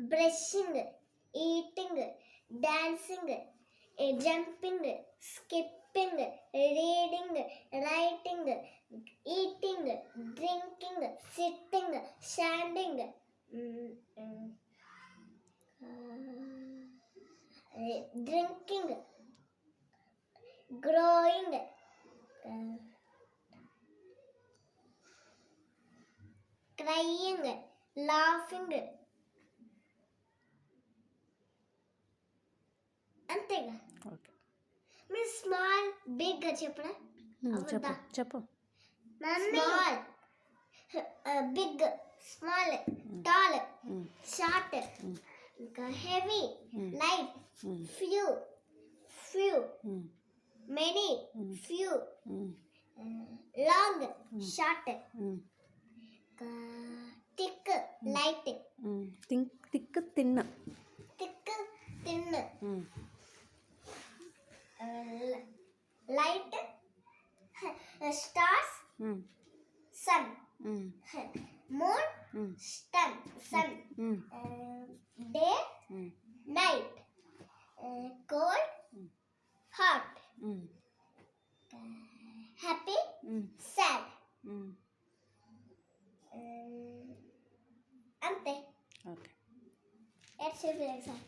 brushing, eating, dancing, jumping, skipping, reading, writing, eating, drinking, sitting, standing, drinking, growing, crying, laughing. అంతేగా. Okay, మీ small big చెప్పనా? చెప్పు చెప్పు. Small, big, small, tall, short, ఇంకా heavy, light, few, many, few, long, short, thick, light, thick తిన్న, light, stars, sun, moon, sun, day, night, cold, hot, happy, sad. అంతే. Okay. Let's see the exam.